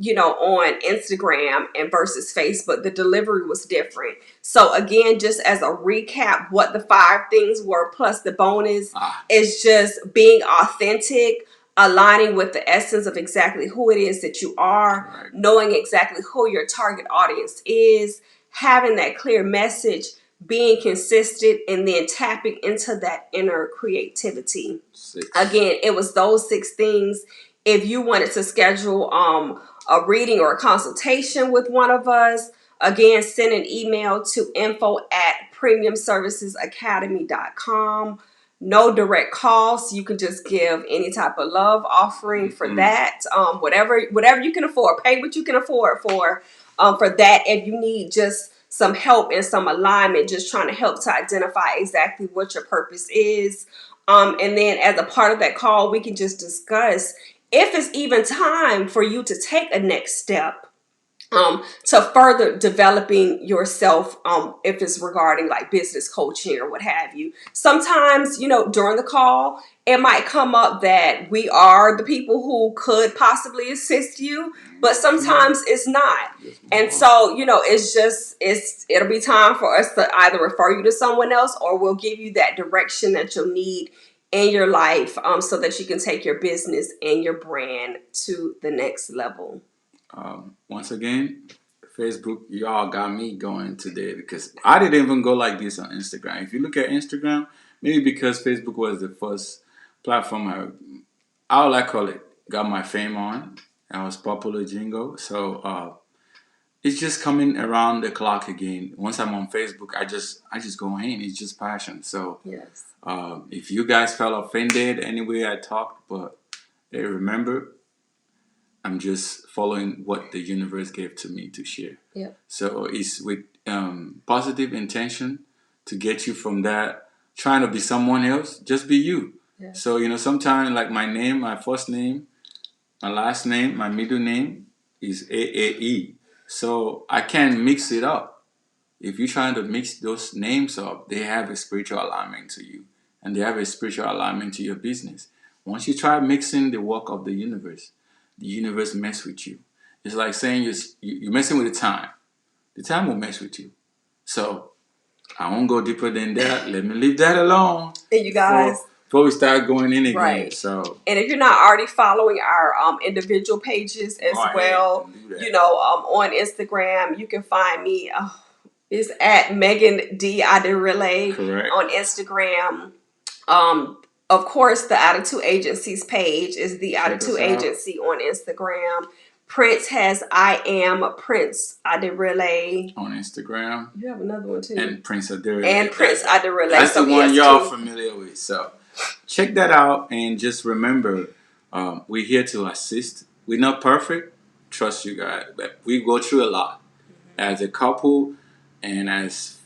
Instagram and versus Facebook. The delivery was different. So again, just as a recap, what the 5 things were plus the bonus is just being authentic, aligning with the essence of exactly who it is that you are, knowing exactly who your target audience is, having that clear message, being consistent, and then tapping into that inner creativity. Again, it was those 6 things. If you wanted to schedule a reading or a consultation with one of us, again, send an email to info@premiumservicesacademy.com. No direct cost. You can just give any type of love offering for that. Whatever you can afford. Pay what you can afford for that. If you need just some help and some alignment, just trying to help to identify exactly what your purpose is. And then as a part of that call, we can just discuss if it's even time for you to take a next step to further developing yourself, if it's regarding like business coaching or what have you. Sometimes, during the call, it might come up that we are the people who could possibly assist you, but sometimes it's not. And so, it'll be time for us to either refer you to someone else, or we'll give you that direction that you'll need in your life, so that you can take your business and your brand to the next level. Once again, Facebook, y'all got me going today, because I didn't even go like this on Instagram. If you look at Instagram, maybe because Facebook was the first platform I call it, got my fame on. I was popular jingo. So it's just coming around the clock again. Once I'm on Facebook, I just go in. It's just passion. So yes. If you guys felt offended any way I talked, but remember, I'm just following what the universe gave to me to share. Yeah. So it's with positive intention to get you from that trying to be someone else. Just be you. Yeah. So sometimes like my name, my first name, my last name, my middle name is AAE. So I can't mix it up. If you're trying to mix those names up, they have a spiritual alignment to you, and they have a spiritual alignment to your business. Once you try mixing the work of the universe mess with you. It's like saying you're messing with the time. The time will mess with you. So I won't go deeper than that. Let me leave that alone. And you guys, before we start going in again. Right. So, and if you're not already following our individual pages as well, on Instagram, you can find me. It's at Megan D. Adirele on Instagram. Of course, the Attitude Agency's page is the Attitude Agency on Instagram. Prince has I Am Prince Adirele on Instagram. You have another one too. And Prince Adirele. And Prince Adirele. That's the one y'all familiar with. So check that out, and just remember, we're here to assist. We're not perfect. Trust you guys. But we go through a lot as a couple, and as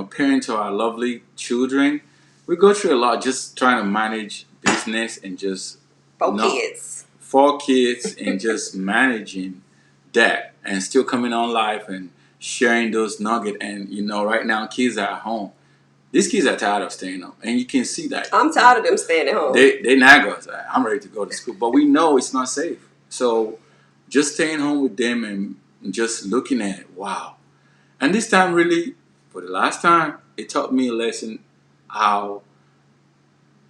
parents to our lovely children. We go through a lot just trying to manage business and just 4 kids and just managing that and still coming on live and sharing those nuggets. And right now kids are at home. These kids are tired of staying home, and you can see that. I'm tired of them staying at home. They nag us. I'm ready to go to school, but we know it's not safe. So just staying home with them and just looking at it, wow. And this time, really, for the last time, it taught me a lesson how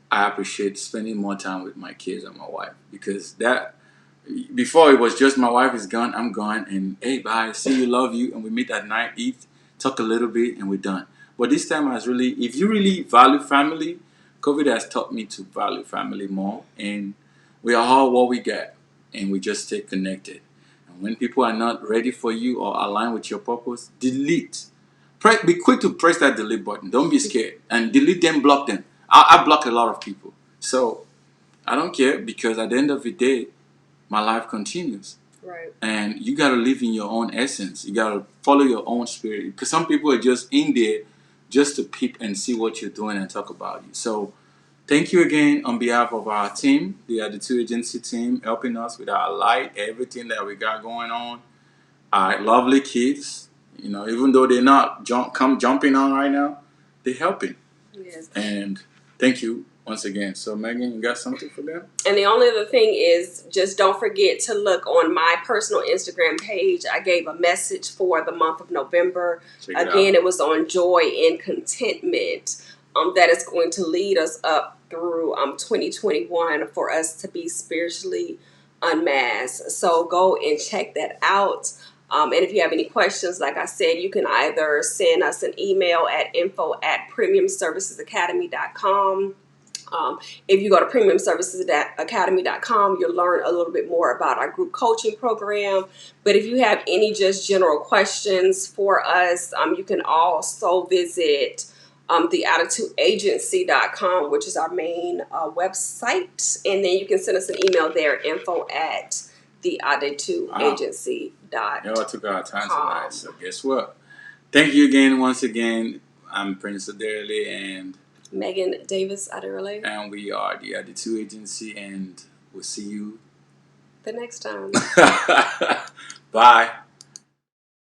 I appreciate spending more time with my kids and my wife, because that before it was just my wife is gone, I'm gone, and hey, bye, see you, love you, and we meet at night, eat, talk a little bit, and we're done. But this time if you really value family, COVID has taught me to value family more, and we are all what we get, and we just stay connected. And when people are not ready for you or align with your purpose, delete. Be quick to press that delete button. Don't be scared, and delete them, block them. I block a lot of people. So I don't care, because at the end of the day, my life continues. Right. And you got to live in your own essence. You got to follow your own spirit. Because some people are just in there just to peep and see what you're doing and talk about you. So thank you again on behalf of our team, the Attitude Agency team, helping us with our light, everything that we got going on. Our lovely kids, even though they're not jumping on right now, they're helping. Yes. And thank you once again. So Megan, you got something for them? And the only other thing is, just don't forget to look on my personal Instagram page. I gave a message for the month of November. Check it Again, out. it was on joy and contentment. That is going to lead us up through 2021 for us to be spiritually unmasked. So go and check that out. And if you have any questions, like I said, you can either send us an email at info@premiumservicesacademy.com. If you go to premiumservicesacademy.com, you'll learn a little bit more about our group coaching program. But if you have any just general questions for us, you can also visit theattitudeagency.com, which is our main website. And then you can send us an email there, info@theattitudeagency.com. Y'all took our time tonight. So guess what? Thank you again, once again. I'm Prince Aderle, and Megan Davis Aderle. And we are the Attitude Agency, and we'll see you The next time. Bye.